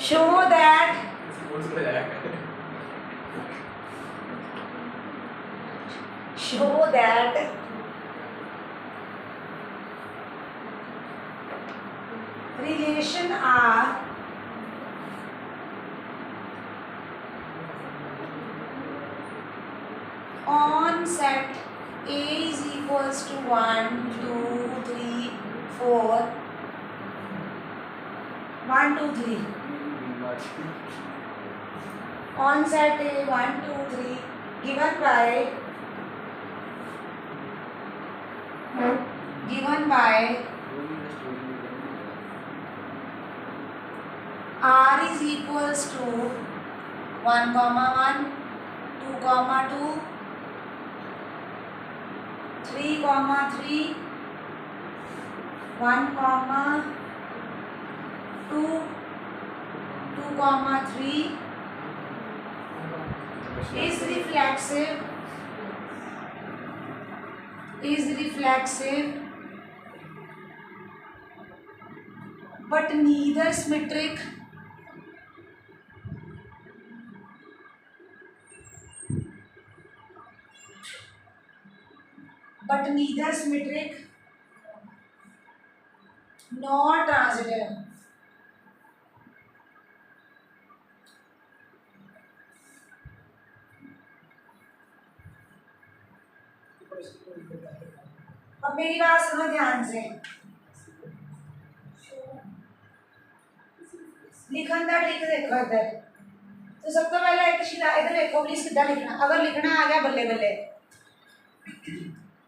show that relation are on set A is equals to 1, 2, 3, 4. 1, 2, 3. On set A 1, 2, 3 given by R is equals to 1, 1, 2, 2, 3, 3, 1, 2, 2, 3 is reflexive but neither symmetric nor transitive. अब मेरी बात सुनो ध्यान से, लिखन का trick देखो इधर। तो सब तो पहले एक शिला इधर देखो प्लीज कितना लिखना। अगर लिखना आ गया बल्ले बल्ले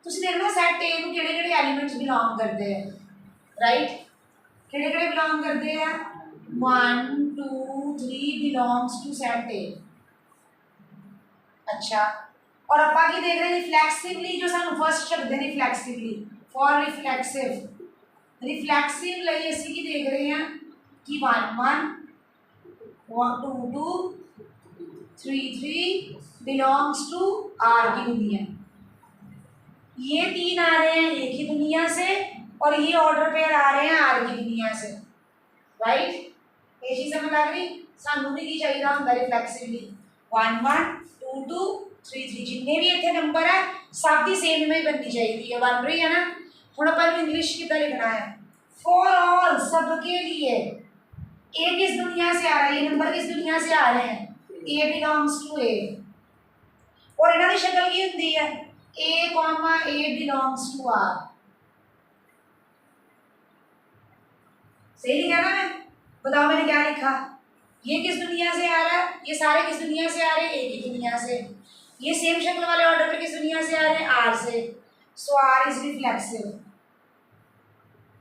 तुम देखना सैट ए को केड़े केड़े एलिमेंट्स बिलोंग करते हैं, राइट? केड़े केड़े बिलोंग करते हैं? 1, 2, 3 बिलोंग्स टू सेट ए। अच्छा, और अपा की देख रहे हैं रिफ्लेक्सिवली, जो सानू फर्स्ट शब्द है रिफ्लेक्सिवली, फॉर रिफ्लेक्सिव ਲਈ ਅਸੀਂ ਕੀ देख रहे हैं कि 1, 1, 2, 2, 3, 3 बिलोंग्स टू आर की दुनिया। ये 3 आ रहे हैं ए की दुनिया से और ये ऑर्डर पेयर आ रहे हैं आर की दुनिया से, राइट? ये चीज समझ लग रही? सानू भी की चाहिए होंगे रिफ्लेक्सिवली 1, 1, 2, 2, 3, 3 जितने भी इतने नंबर है सब की सेम में ही बननी चाहिए। बन रही है ना? हम अपन इंग्लिश कितना लिखना है? फॉर ऑल, सबके लिए। ए किस दुनिया से आ रहा है? ये नंबर किस दुनिया से आ रहे हैं? A belongs to a. और इन्हों की शक्ल की होती है ए comma a belongs to R. सही लिखा ना मैं? बताओ मैंने क्या लिखा? ये किस दुनिया से आ रहा है? ये सारे किस दुनिया से आ रहे हैं? ए की दुनिया से। ये सेम शक्ल वाले ऑर्डर पे किस दुनिया से आ रहे हैं? आर से। So R is reflexive.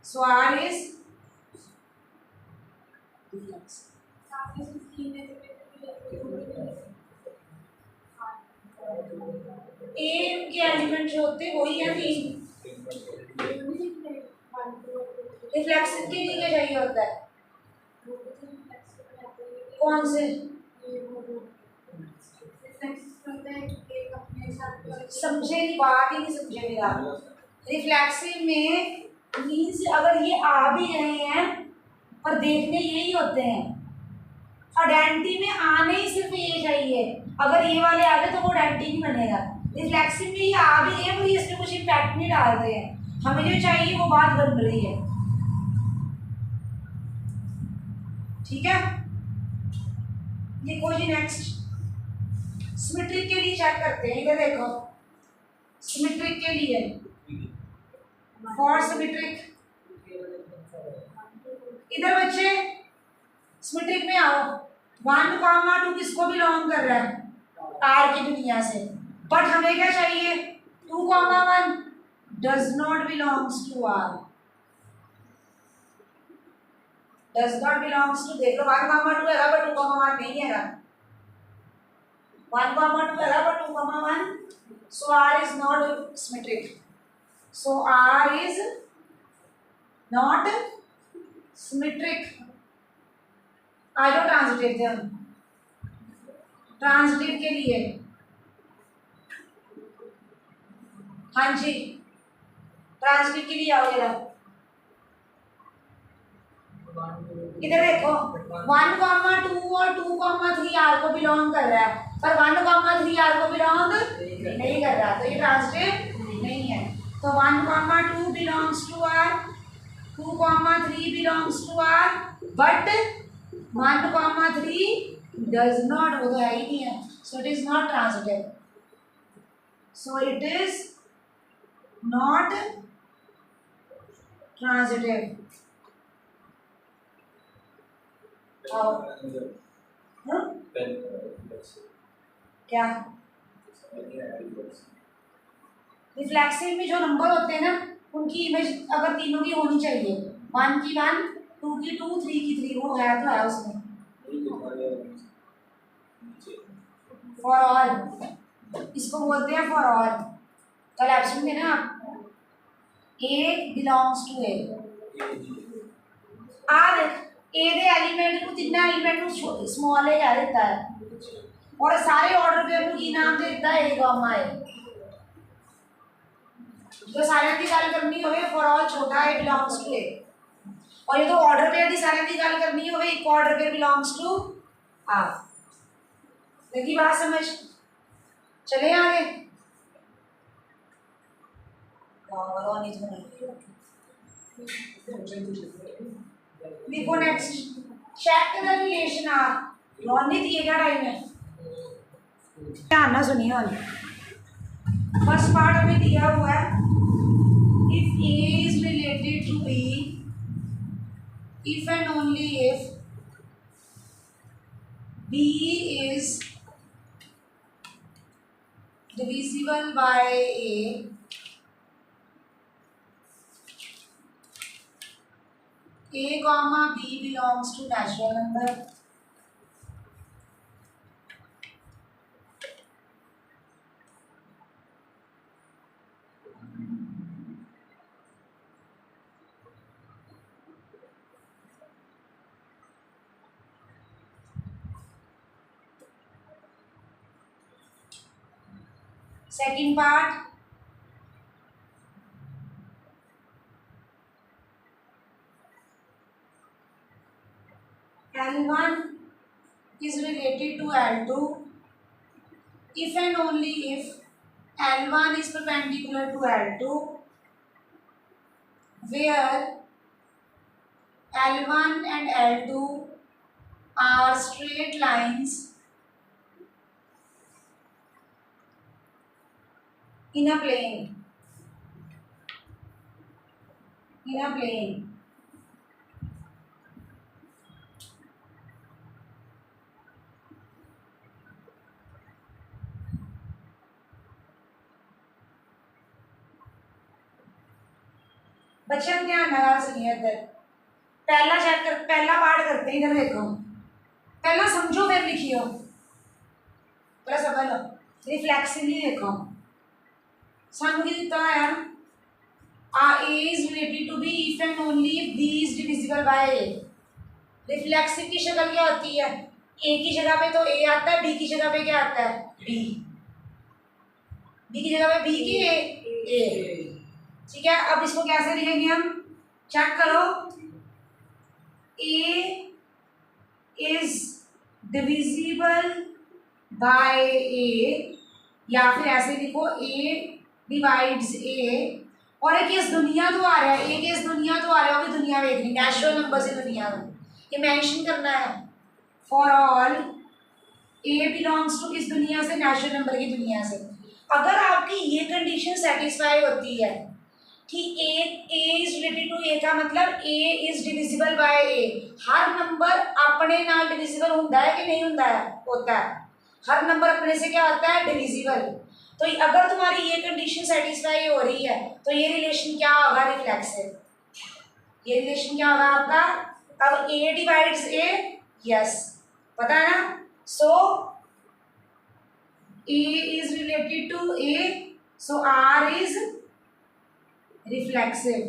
So R is a के एलिमेंट जो होते हैं वही है 3। रिफ्लेक्सिव के लिए क्या चाहिए होता है? कौन से? समझे नहीं, बात ही नहीं समझे मेरा। रिफ्लेक्सिव में मीन्स अगर ये आ भी रहे हैं पर देखने यही होते हैं। आइडेंटिटी में आने ही सिर्फ ये चाहिए, अगर ये वाले आ गए तो वो आइडेंटिटी नहीं बनेगा। रिफ्लेक्सिव में ये आ भी रहे हैं पर ये इसमें कुछ इम्पैक्ट नहीं डालते हैं, हमें जो चाहिए वो बात बन रही है। ठीक है, देखो जी नेक्स्ट सिमेट्रिक के लिए चेक करते हैं। इधर देखो सिमेट्रिक के लिए, फॉर सिमेट्रिक, इधर बच्चे सिमेट्रिक में आओ। 1, 2 किसको बिलोंग कर रहा है? आर की दुनिया से। बट हमें क्या चाहिए? 2, 1 does not belongs to R. Does not belongs to, देख लो 1, 2 है बट 2, 1 नहीं है। 1, 2 है but 2, 1, so R is not symmetric. So R is not symmetric. आ जाओ ट्रांजिटिव थे हम। ट्रांजिटिव के लिए हाँ जी, ट्रांजिटिव के लिए आओ जरा। इधर देखो 1,2 और 2,3 आर को बिलोंग कर रहा है, पर 1,3 आर को बिलोंग नहीं कर रहा, तो ये ट्रांजिटिव नहीं है। तो 1,2 belongs to R, 2,3 belongs to R, but 1,3 does not, वो तो है ही नहीं है, so it is not transitive, so it is not transitive. क्या रिफ्लेक्सिव में जो नंबर होते हैं ना, उनकी इमेज अगर तीनों की होनी चाहिए, 1 की 1, 2 की 2, 3 की 3, वो है तो है उसमें। फॉर ऑल, इसको बोलते हैं फॉर ऑल। कल ऑप्शन थे ना, ए बिलोंग्स टू ए, आ ए दे एलिमेंट को जितना एलिमेंट स्मॉल ए कह देता है, और सारे ऑर्डर पेयर को की नाम दे देता है ए गामा ए। जो सारे की गल करनी होवे फॉर ऑल छोटा ए बिलोंग्स टू ए, और ये तो ऑर्डर पेयर की सारे की गल करनी होवे एक order pair belongs to R. देखी बात समझ, चले आगे। देखो next, check the relation R. Ronit ये क्या टाइम है, ध्यान ना सुनिए। फर्स्ट पार्ट हमें दिया हुआ है, if a is related to b, if and only if b is divisible by a comma b belongs to natural number, second part, L1 is related to L2 if and only if L1 is perpendicular to L2, where L1 and L2 are straight lines in a plane, बच्चों ध्यान लगा सुनिए। इधर पहला chapter, पहला part करते हैं। इधर देखो, पहला समझो फिर लिखियो, पहला समझ लो। रिफ्लेक्सिवली देखो, सानू की दिता है A is related to B if and only if B is divisible by A। Reflexive की शक्ल क्या होती है, A की जगह पे तो A आता है, B की जगह पे क्या आता है, B की जगह पे B की A। ठीक है, अब इसको कैसे लिखेंगे हम, चेक करो। A is divisible by A, या फिर ऐसे लिखो A divides A, और एक इस दुनिया तो आ रहा है, एक इस दुनिया तो आ रहा है, वो भी दुनिया देखनी, नेचुरल नंबर से दुनिया को ये मेंशन करना है। For all A belongs to किस दुनिया से, नेचुरल नंबर की दुनिया से। अगर आपकी ये कंडीशन सेटिस्फाई होती है कि A is related to A का मतलब A is divisible by A, हर नंबर अपने नाल डिविजिबल होता है कि नहीं होता है, होता है। हर नंबर अपने से क्या होता है, डिविजिबल। तो अगर तुम्हारी ये कंडीशन सेटिस्फाई हो रही है तो ये रिलेशन क्या होगा, रिफ्लेक्सिव। ये रिलेशन क्या होगा आपका, अब A डिवाइड्स A, यस पता है ना। सो A is related to A, so R is reflexive,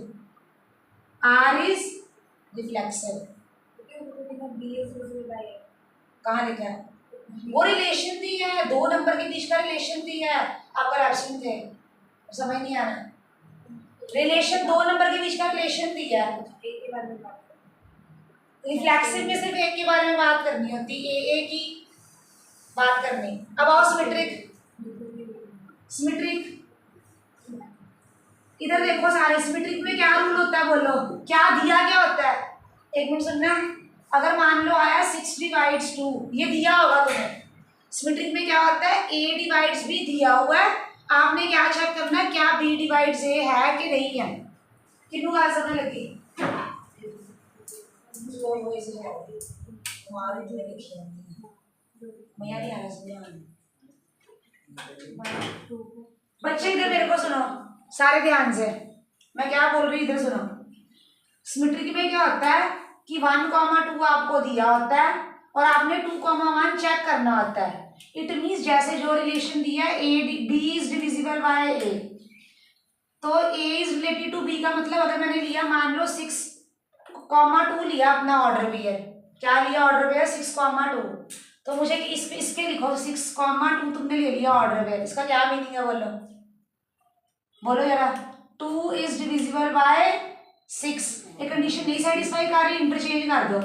R is reflexive। कहाँ लिखा है, वो रिलेशन दी है, दो नंबर के बीच का रिलेशन दी है। आपका ऑप्शन थे, समझ नहीं आ रहा, रिलेशन दो नंबर के बीच का रिलेशन दी है। रिफ्लेक्सिव में सिर्फ एक के बारे में बात करनी होती है, ए की बात करनी। अब आओ सिमेट्रिक। सिमेट्रिक इधर देखो सारे, सिमेट्रिक में क्या रूल होता है बोलो, क्या दिया क्या होता है? एक मिनट सुनना, अगर मान लो आया 6/2 ये दिया होगा तुम्हें। सिमेट्रिक में क्या होता है, A डिवाइड्स B दिया हुआ है, आपने क्या चेक करना है क्या B डिवाइड्स A है कि नहीं है। कितनी बात समझ लगी? बच्चे इधर मेरे को सुनो सारे ध्यान से, मैं क्या बोल रही हूँ इधर सुनो। सिमेट्रिक में क्या होता है कि 1,2 आपको दिया होता है और आपने 2,1 चेक करना होता है। इट मीन्स जैसे जो रिलेशन दिया है B is divisible by A, तो A is related to B का मतलब अगर मैंने लिया मान लो 6,2 लिया अपना ऑर्डर पेयर, क्या लिया ऑर्डर पेयर 6,2, तो मुझे इसके लिखो 6,2 तुमने ले लिया ऑर्डर पेयर, इसका क्या मीनिंग है बोलो, बोलो जरा। 2 इज डिविजिबल बाय 6, ये कंडीशन नहीं सेटिस्फाई कर रही, इंटरचेंज कर दो,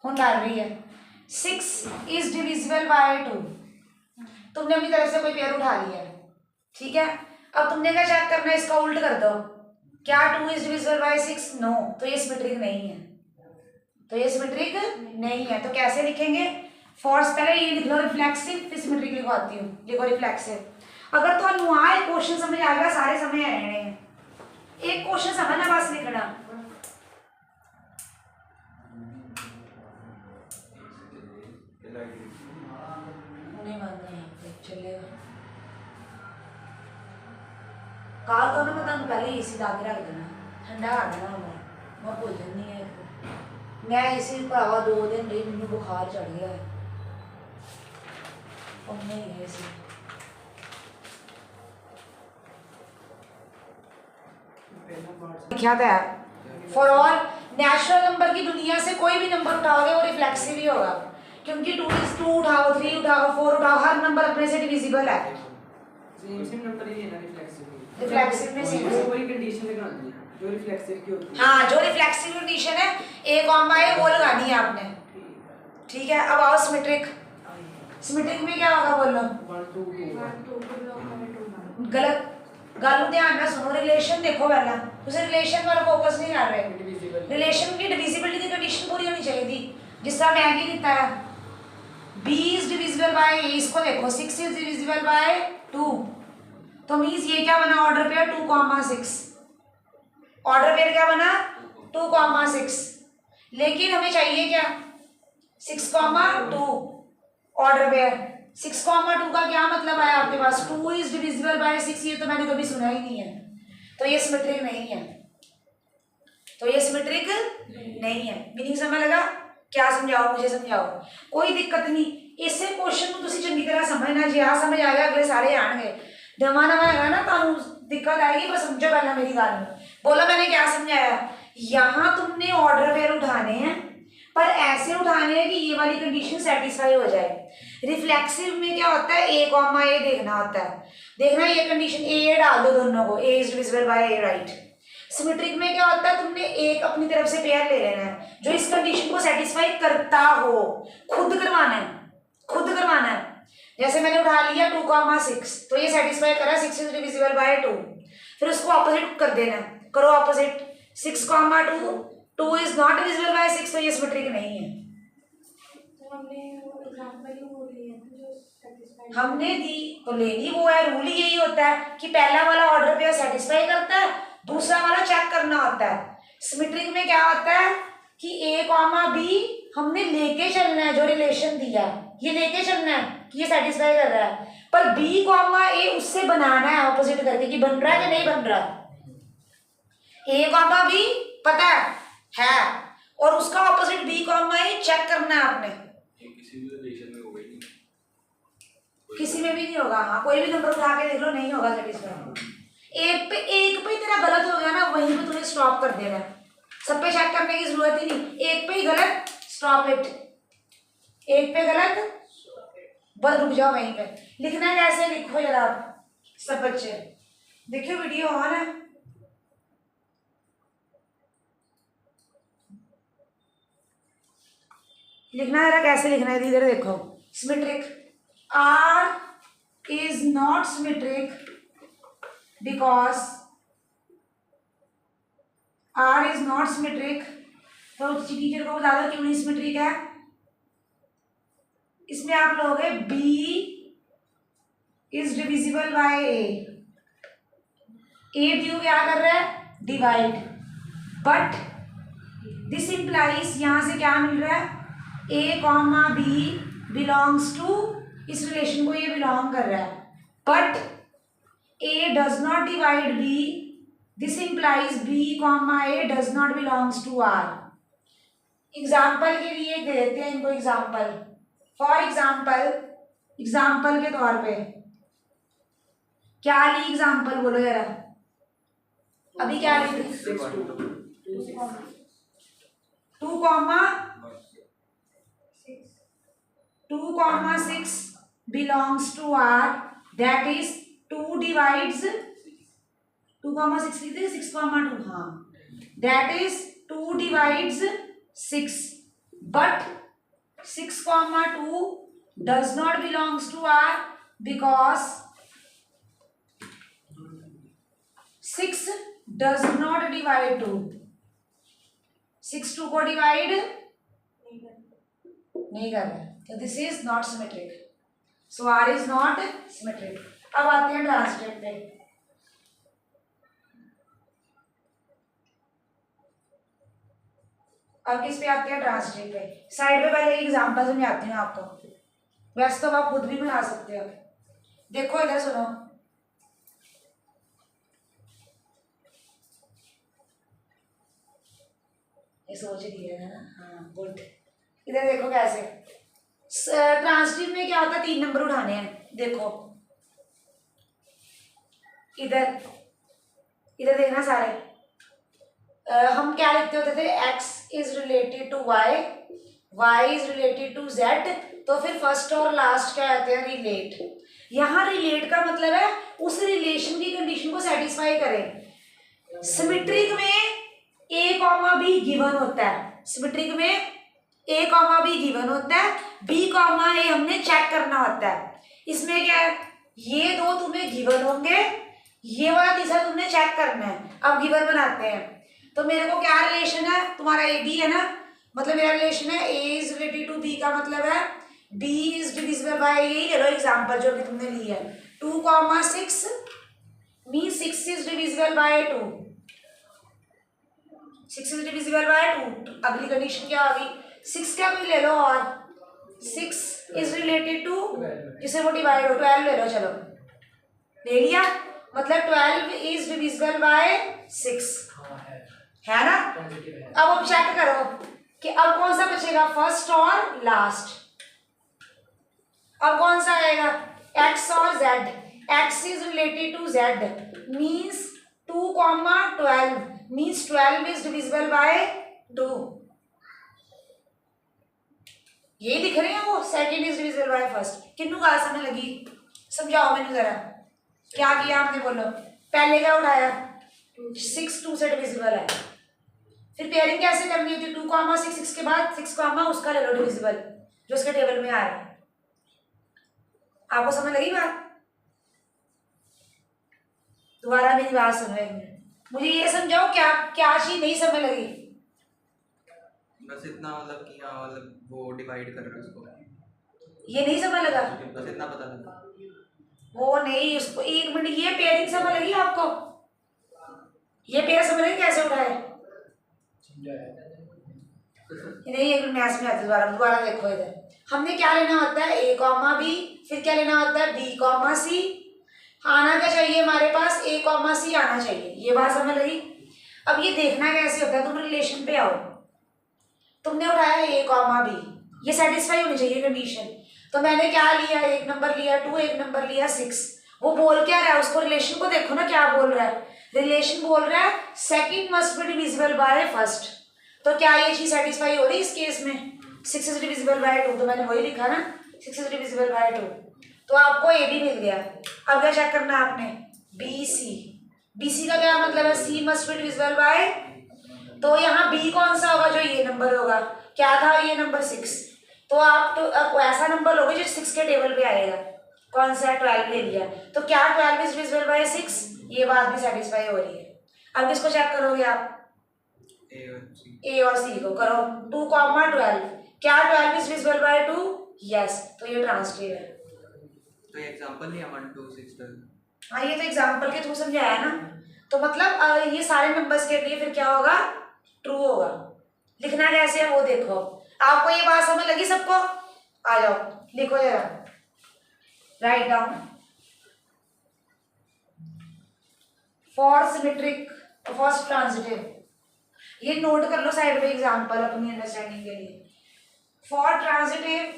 कौन कर रही है। 6 इज डिविजिबल बाय 2, तुमने अपनी तरफ से कोई पेयर उठा लिया है, ठीक है। अब तुमने क्या चेक करना है, इसका उल्ट कर दो, क्या 2 इज डिविजिबल बाय 6, नो, तो ये सिमेट्रिक नहीं है, तो ये सिमेट्रिक नहीं है। तो कैसे लिखेंगे, फोर्स पहले ये लिख लो रिफ्लेक्सिव, फिर सिमेट्रिक लिखवाती हूँ, लिखो रिफ्लेक्सिव। अगर तो अनुआ क्वेश्चन समझ आ गया, सारे समझ आ रहे हैं, एक क्वेश्चन समझना बस लिखना। चलेगा काल तो मैं तुम पहले एसी ला के रख देना, ठंडा कर देना, मैं भूल जानी है, मैं एसी भरावा 2 दिन रही, मैंने बुखार चढ़ गया है, और नहीं है एसी। लिखा था फॉर ऑल नेचुरल नंबर की दुनिया से कोई भी नंबर उठाओगे वो रिफ्लेक्सिव ही होगा, क्योंकि 2 उठाओ, 3 उठाओ, 4 उठाओ, हर नंबर अपने से डिविजिबल है। सेम नंबर ही है ना रिफ्लेक्सिव में सेम वही कंडीशन लगानी है जो रिफ्लेक्सिव की होती है। हाँ, जो रिफ्लेक्सिव कंडीशन है A, A वो लगानी है आपने, ठीक है। अब आओ सिमेट्रिक। सिमेट्रिक में क्या होगा बोलो, 1 2 गलत, गल ध्यान में सुनो, रिलेशन देखो पहला, उसे रिलेशन पर फोकस नहीं कर रहे, रिलेशन की डिविजिबिलिटी की कंडीशन पूरी होनी चाहिए थी, जिसका मैं आगे लिखता है B is divisible by A, इसको देखो 6 इज डिविजिबल बाय 2, तो मींस ये क्या बना ऑर्डर पेयर 2,6, ऑर्डर पेयर क्या बना 2,6, लेकिन हमें चाहिए क्या 6,2 ऑर्डर पेयर। 6,2 का क्या मतलब आया आपके पास, 2 इज डिविजिबल बाय 6, ये तो मैंने कभी सुना ही नहीं है, तो ये सिमेट्रिक नहीं है, तो ये सिमेट्रिक नहीं है। मीनिंग समझ लगा, क्या समझाओ मुझे समझाओ, कोई दिक्कत नहीं, इसे क्वेश्चन को तुसी चंगी तरह समझना, जी हाँ समझ आ गया अगले सारे आएंगे, नवा नवा है ना तो दिक्कत आएगी, पर समझो पहला मेरी गाल में, बोला मैंने क्या समझाया, यहाँ तुमने ऑर्डर पेयर उठाने हैं, पर ऐसे उठाने हैं कि ये वाली कंडीशन सेटिस्फाई हो जाए। रिफ्लेक्सिव में क्या होता है A, देखना होता है, देखना ये कंडीशन A डाल दो दोनों को, A is divisible by A, right. Symmetric में क्या होता है, तुमने एक अपनी तरफ से पेयर ले लेना है जो इस कंडीशन को सेटिस्फाई करता हो, खुद करवाना है, खुद करवाना है। जैसे मैंने उठा लिया 2,6, तो ये सेटिस्फाई करा 6 इज डिविजिबल बाय 2, फिर उसको ऑपोजिट कर देना, करो opposite 6,2, 2 is not divisible by 6, तो ये सिमेट्रिक नहीं है। हमने दी तो लेनी वो है, रूल ही यही होता है कि पहला वाला ऑर्डर पेयर सेटिस्फाई करता है, दूसरा वाला चेक करना होता है। सिमेट्रिक में क्या होता है कि A, B हमने लेके चलना है, जो रिलेशन दिया है ये लेके चलना है कि ये सेटिस्फाई कर रहा है, पर B, A उससे बनाना है ऑपोजिट करके कि बन रहा है कि नहीं बन रहा है। A, B पता है और उसका ऑपोजिट B, A चेक करना है आपने, किसी भी रिलेशन में होगा ही नहीं, किसी में भी नहीं होगा। हाँ, कोई भी नंबर उठा के देख लो, नहीं होगा सेटिस्फाई। एक पे ही तेरा गलत हो गया ना, वहीं पे तुम्हें स्टॉप कर देना है, सब पे चेक करने की जरूरत ही नहीं, एक पे ही गलत स्टॉप इट, एक पे गलत बस रुक जाओ वहीं पे। लिखना कैसे लिखो जरा आप सब बच्चे, देखियो वीडियो ऑन है। लिखना है, कैसे लिखना है इधर देखो। Symmetric, R is not symmetric because R is not symmetric. तो टीचर को बता दो क्यों नहीं सिमेट्रिक है। इसमें आप लोगे B is divisible by A ड्यू क्या कर रहा है, डिवाइड, बट दिस इंप्लाइज यहां से क्या मिल रहा है, ए कॉमा बी बिलोंग्स टू, इस रिलेशन को ये बिलोंग कर रहा है, but A does not divide B, this implies B comma A does not belongs to R. Example के लिए देते हैं इनको एग्जाम्पल, फॉर एग्जाम्पल, एग्जाम्पल के तौर पे क्या ली एग्जाम्पल बोलो जरा, अभी क्या ली थी, 2,6 belongs to R, that is 2 divides 2,6 लिखते हैं 6,2, हाँ, that is 2 divides 6, but 6,2 does not belongs to R because 6 does not divide 2, 6 2 को डिवाइड नहीं कर रहा, तो this is not symmetric, so R is not symmetric. अब आते हैं ट्रांसलेट पे। अब किस पे आते हैं, ट्रांसलेट पे। साइड पे पहले एग्जांपल समझाती हूँ आपको, वैसे तो आप खुद भी बना सकते हो। देखो इधर सुनो, ये सोच दिया है ना, हाँ गुड। इधर देखो कैसे ट्रांसलेट में क्या होता है, 3 नंबर उठाने हैं। देखो इधर इधर देखना सारे, हम क्या लिखते होते थे, x is related to y, y is related to z, तो फिर फर्स्ट और लास्ट क्या आते हैं, रिलेट। यहाँ रिलेट का मतलब है उस रिलेशन की कंडीशन को सेटिस्फाई करें। सिमेट्रिक में a कॉमा बी गिवन होता है, सिमेट्रिक में a कॉमा बी गिवन होता है, b कॉमा ए हमने चेक करना होता है। इसमें क्या है, ये दो तुम्हें गिवन होंगे, ये वाला तीसरा तुमने चेक करना है। अब गिवन बनाते हैं, तो मेरे को क्या रिलेशन है, तुम्हारा ए बी है ना, मतलब मेरा रिलेशन है a is related to b का मतलब है b इज डिविजिबल बाय, यही ले लो एग्जांपल जो भी तुमने ली है, 2,6 mean 6 is divisible by 2, 6 is divisible by 2। अगली कंडीशन क्या होगी, 6 क्या कोई ले लो, और 6 इज रिलेटेड टू जिसे वो डिवाइड हो, 12 ले लो, चलो ले लिया, मतलब 12 इज डिविजिबल बाय 6, है ना। अब चेक करो कि अब कौन सा बचेगा, फर्स्ट और लास्ट। अब कौन सा आएगा, x और z, x is related to z means 2,12 means 12 is divisible by 2, ये लिख रहे हैं वो, second is divisible by first. किन्नू बात समझ लगी, समझाओ मैंने जरा, क्या किया आपने, बोलो। पहले क्या उठाया, 6 2 से डिविजिबल है, फिर पेयरिंग कैसे करनी होती है, 2,6 6 के बाद 6, उसका ले लो डिविजिबल जो उसके टेबल में आ रहा है। आपको समझ लगी बात, दोबारा मेरी बात सुनो एक मिनट, मुझे ये समझाओ क्या क्या चीज नहीं समझ लगी। बस इतना, मतलब कि हाँ, मतलब वो डिवाइड कर रहे उसको, ये नहीं समझ लगा, बस इतना पता लगा। वो नहीं, उसको 1 मिनट, ये पेयरिंग समझ लगी आपको, ये पेयर समझ लगी कैसे उठाए, नहीं एक मिनट मैथ में आते, दोबारा देखो। इधर हमने क्या लेना होता है, a कॉमा बी, फिर क्या लेना होता है b कॉमा सी, आना क्या चाहिए हमारे पास, a कॉमा सी आना चाहिए, ये बात समझ लगी। अब ये देखना कैसे होता है, तुम रिलेशन पे आओ, तुमने उठाया a कॉमा बी, ये सेटिस्फाई होनी चाहिए कंडीशन, तो मैंने क्या लिया, 1 नंबर लिया 2, 1 नंबर लिया 6, वो बोल क्या रहा है, उसको रिलेशन को देखो ना क्या बोल रहा है, रिलेशन बोल रहा है second must be divisible by first, तो क्या ये चीज सेटिस्फाई हो रही है इस केस में, 6 इज डिविजिबल बाय 2, तो मैंने वही लिखा ना, 6 इज डिविजिबल बाय 2, तो आपको ए बी मिल गया। अब क्या चेक करना है आपने, बी सी, बी सी का क्या मतलब है, सी मस्ट बी डिविजिबल बाय, तो यहाँ बी कौन सा होगा, जो ये नंबर होगा, क्या था ये नंबर 6, तो आप तो आपको ऐसा नंबर लोगे जो 6 के टेबल पे आएगा। कौन सा 12 ले लिया, तो क्या 12 इज डिविजिबल बाय 6, ये बात भी सेटिस्फाई हो रही है। अब किसको चेक करोगे आप, ए और सी को करो। 2,12 क्या 12 इज डिविजिबल बाय 2, यस, तो ये ट्रांजिटिव है। तो ये एग्जांपल नहीं है 1 2 6 12। हाँ, ये तो एग्जाम्पल के थ्रू समझाया ना, तो मतलब ये सारे नंबर्स के लिए फिर क्या होगा, ट्रू होगा। लिखना कैसे है वो देखो। आपको ये बात समझ लगी सबको, आ जाओ लिखो जरा, write down. For symmetric first transitive, ये नोट कर लो साइड में एग्जाम्पल अपनी अंडरस्टैंडिंग के लिए। फॉर ट्रांजिटिव,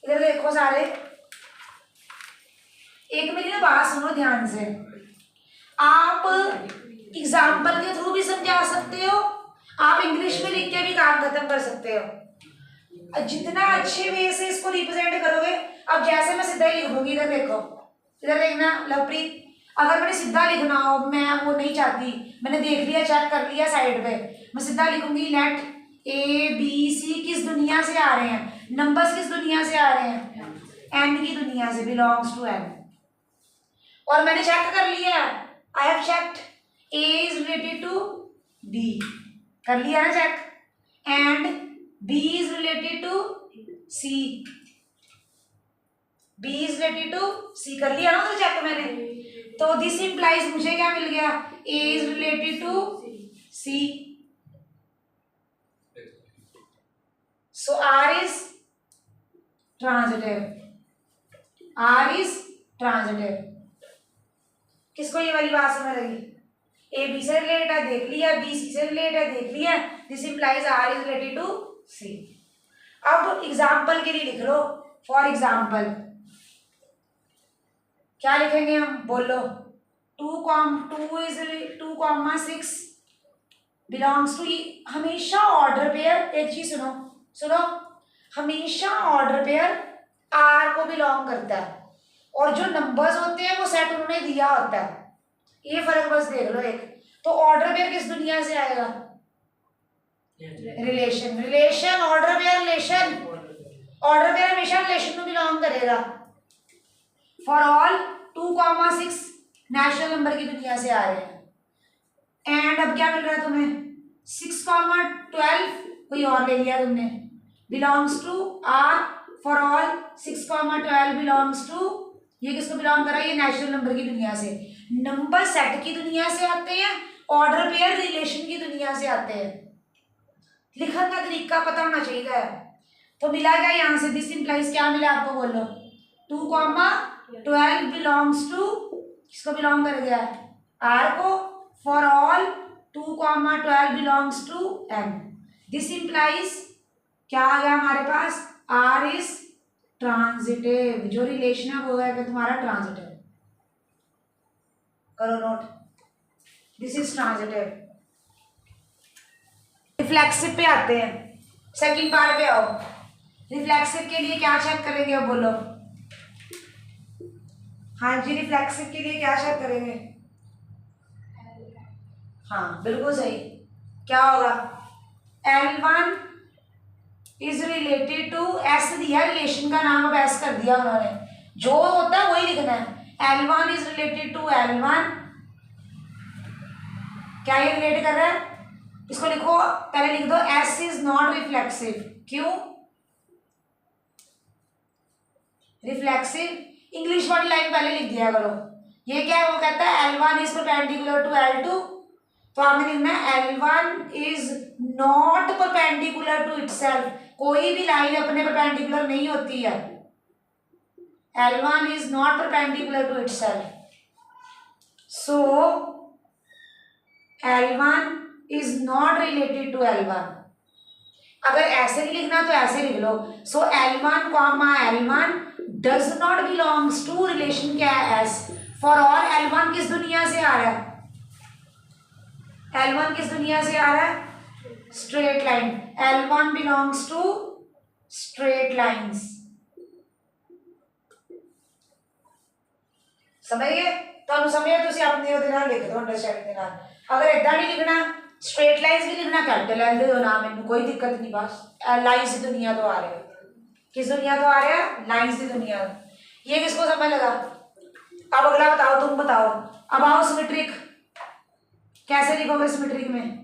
इधर देखो सारे, एक मेरी ना बात सुनो ध्यान से। आप एग्जाम्पल के थ्रू भी समझा सकते हो, आप इंग्लिश में लिख के भी काम खत्म कर सकते हो। जितना अच्छे वे से इसको रिप्रेजेंट करोगे, अब जैसे मैं सीधा ही लिख दूंगी, इधर देखो, इधर देखना लवप्रीत, अगर मैंने सीधा लिखना हो, मैं वो नहीं चाहती, मैंने देख लिया, चेक कर लिया साइड पे, मैं सीधा लिखूंगी लेट ए बी सी किस दुनिया से आ रहे हैं, नंबर्स किस दुनिया से आ रहे हैं, एन की दुनिया से, बिलोंग्स टू एन। और मैंने चेक कर लिया, I have checked a is related to b, कर लिया ना check, and b is related to c, b is related to c, कर लिया ना तो चेक मैंने। तो दिस इंप्लाइज मुझे क्या मिल गया, a is related to c, so R is transitive, R is transitive. किसको ये वाली बात समझ लगी, ए बी से रिलेटेड है देख लिया, बी सी से रिलेटेड है देख लिया, this implies R is related to c. अब एग्जाम्पल के लिए लिख लो, फॉर एग्जाम्पल क्या लिखेंगे हम, बोलो। 2,6 बिलोंग्स टू, हमेशा ऑर्डर पेयर, एक चीज सुनो सुनो, हमेशा ऑर्डर पेयर आर को बिलोंग करता है, और जो नंबर्स होते हैं वो सेट उन्होंने दिया होता है, ये फर्क बस देख लो एक। तो ऑर्डर पेयर किस दुनिया से आएगा, relation, relation order pair, relation order pair हमेशा रिलेशन को बिलोंग करेगा। फॉर ऑल 2,6 नेचुरल नंबर की दुनिया से आ रहे हैं, एंड अब क्या मिल रहा है तुम्हें, 6,12 कोई और ले लिया तुमने, belongs to R, for all 6,12 belongs to, ये किसको बिलोंग कर रहा है, ये नेचुरल नंबर की दुनिया से। नंबर सेट की दुनिया से आते हैं, ऑर्डर पेयर रिलेशन की दुनिया से आते हैं। लिखने का तरीका पता होना चाहिए। तो मिला क्या यहाँ से, दिस इंप्लाइज क्या मिला आपको, बोलो। 2,12 बिलोंग्स टू, किसको बिलोंग कर गया, आर को, for all 2,12 belongs to N. This implies क्या आ गया हमारे पास, आर इज ट्रांजिटिव, जो रिलेशन है वो है तुम्हारा ट्रांजिटिव, करो note, this is transitive. Reflexive पे आते हैं, सेकंड पार्ट पे आओ। रिफ्लेक्सिव के लिए क्या चेक करेंगे, अब बोलो। हाँ जी, रिफ्लेक्सिव के लिए क्या चेक करेंगे, हाँ बिल्कुल सही, क्या होगा, L1 is related to, S दिया रिलेशन का नाम, अब एस कर दिया उन्होंने, जो होता है वही लिखना है। L1 is related to L1, क्या ये रिलेट कर रहा है, इसको लिखो, पहले लिख दो S इज नॉट रिफ्लेक्सिव, क्यों, रिफ्लेक्सिव इंग्लिश वाली लाइन पहले लिख दिया करो। ये क्या है, वो कहता है L1 is perpendicular to L2, तो आपने लिखना है L1 is not perpendicular to itself, कोई भी लाइन अपने परपेंडिकुलर नहीं होती है, L1 is not perpendicular to itself, so L1 is not related to L1। अगर ऐसे नहीं लिखना तो ऐसे लिख लो, so L1 comma L1 does not belongs to, relation क्या है एस, फॉर ऑल L1 किस दुनिया से आ रहा है, L1 किस दुनिया से आ रहा है, straight line, L1 belongs to straight lines, समझ गए, तो समझे, तुम अपने लिख दो अंडरस्टैंडिंग के नाल। अगर इदा नहीं लिखना स्ट्रेट लाइंस भी लिखना कैपिटल एल दे दो ना, मैंने कोई दिक्कत नहीं। बस लाइंस की दुनिया तो आ रहे हो, किस दुनिया तो आ रहे हैं, लाइंस की दुनिया। ये किसको समझ लगा? अब अगला बताओ, तुम बताओ। अब आओ सिमेट्रिक, कैसे लिखोगे सिमेट्रिक में?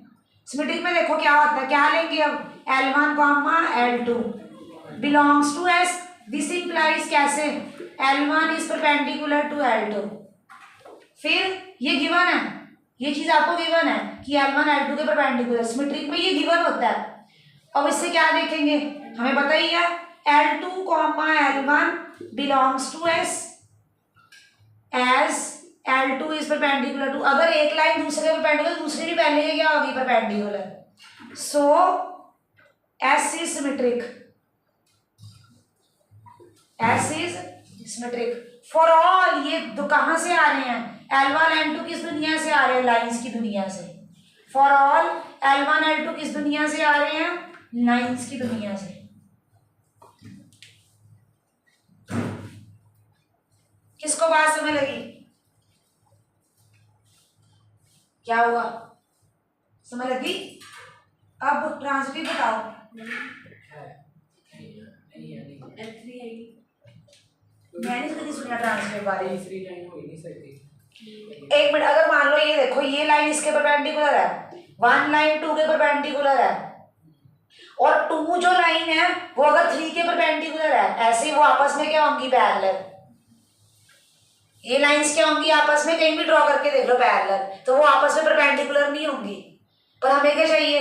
सिमेट्रिक में देखो क्या होता है, क्या लेंगे अब, L1 comma L2 belongs to S। This implies कैसे, L1 is perpendicular to L2। फिर ये गिवन है, ये चीज आपको गिवन है कि L1 L2 के परपेंडिकुलर, सिमेट्रिक में ये गिवन होता है। अब इससे क्या देखेंगे, हमें पता ही है L2 comma L1 belongs to S as L2 is perpendicular to, अगर एक लाइन दूसरे परपेंडिकुलर, दूसरी भी पहले की क्या होगी, perpendicular. So S is symmetric, S is symmetric for all. ये कहां से आ रहे हैं, L1 L2 किस दुनिया से आ रहे हैं, लाइंस की दुनिया से। फॉर ऑल L1 L2 किस दुनिया से आ रहे हैं, लाइंस की दुनिया से। किसको बात समझ लगी, क्या हुआ, समझ लगी? अब ट्रांसलेट बताओ। मैंने कभी सुना ट्रांसलेट बारे में। तीसरी लाइन हो ही नहीं सकती। एक मिनट, अगर मान लो ये देखो, ये लाइन इसके परपेंडिकुलर है, वन लाइन 2 के परपेंडिकुलर है, और 2 जो लाइन है वो अगर 3 के परपेंडिकुलर है, ऐसे वो आपस में क्या होंगी, पैरेलल। ये लाइंस क्या होंगी आपस में, कहीं भी ड्रॉ करके देख लो पैरेलल, तो वो आपस में परपेंडिकुलर नहीं होंगी। पर हमें क्या चाहिए,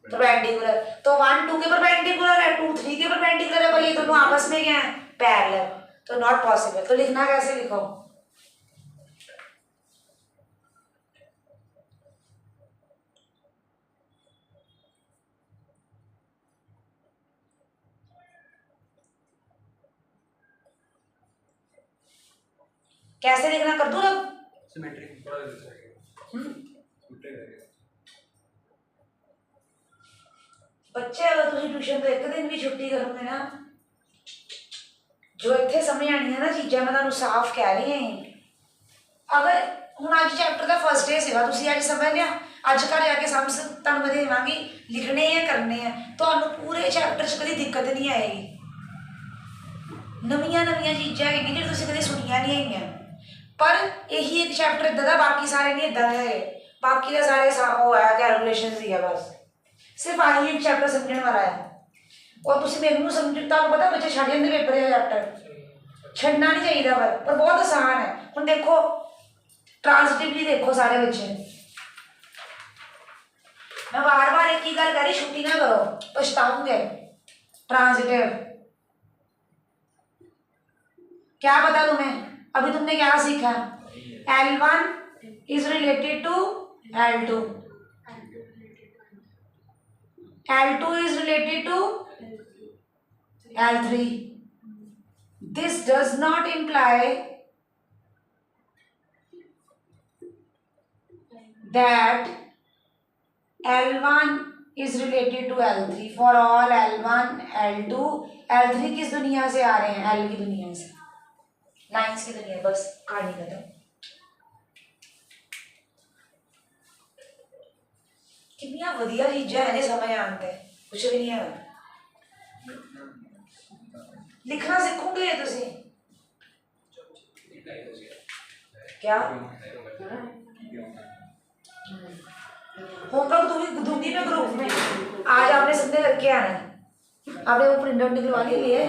परपेंडिकुलर। तो 1 2 के परपेंडिकुलर है, 2 3 के परपेंडिकुलर है, पर ये दोनों आपस में क्या है, पैरेलल। तो नॉट पॉसिबल। तो लिखना कैसे, लिखो कैसे लिखना, कर दूं अब? सिमेट्रिक। बच्चे अगर तुम ट्यूशन तो एक दिन भी छुट्टी करोगे ना, जो इतने समय आनी है ना चीज़ें, मैं तुहानू साफ कह रही हाँ। अगर हूँ अज चैप्टर का फर्स्ट डे सेगा, तुम अज समझ लिया, अज घर जाके समझ तुहानू मैं देवांगी, लिखने हैं करने हैं, तो पूरे चैप्टर च कभी दिक्कत नहीं आएगी। नविया नविया चीज़ां है जो तुम कभी सुनिया नहीं है, पर यही एक चैप्टर इदा का, बाकी सारे नहीं इदा है। बाकी का सारे वो है कैलकुलेशन ही है, बस सिर्फ आही एक चैप्टर समझने वाला है। और तुम मैनू समझ, तुम पता बच्चे छड़ जाते पेपर या चैप्टर, छड़ना नहीं चाहिए पर बहुत आसान है। हम देखो ट्रांसटिवली देखो सारे बच्चे, मैं बार बार एक ही गल कह रही, छुट्टी ना करो, पछताओगे। ट्रांजिटिव क्या पता तुम्हें, अभी तुमने क्या सीखा, L1 is related to L2, L2 is related to L3. This does not imply that L1 is related to L3. For all L1, L2, L3 किस दुनिया से आ रहे हैं, L की दुनिया से, लाइन्स की दुनिया। बस कहानी खत्म। कितनी वधिया चीज़ां है, समझ आते कुछ भी नहीं है। लिखना सीखोगे तुसी क्या, होमवर्क दूंगी मैं ग्रुप में, आज आपने सबने करके आना है। आपने वो प्रिंट आउट निकलवा लिए,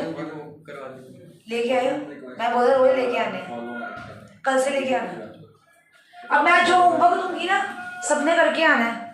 लेके आए हो, मैं बोल रहा वही लेके आने, कल से लेके आना। अब मैं जो होमवर्क दूंगी ना, सबने करके आना है।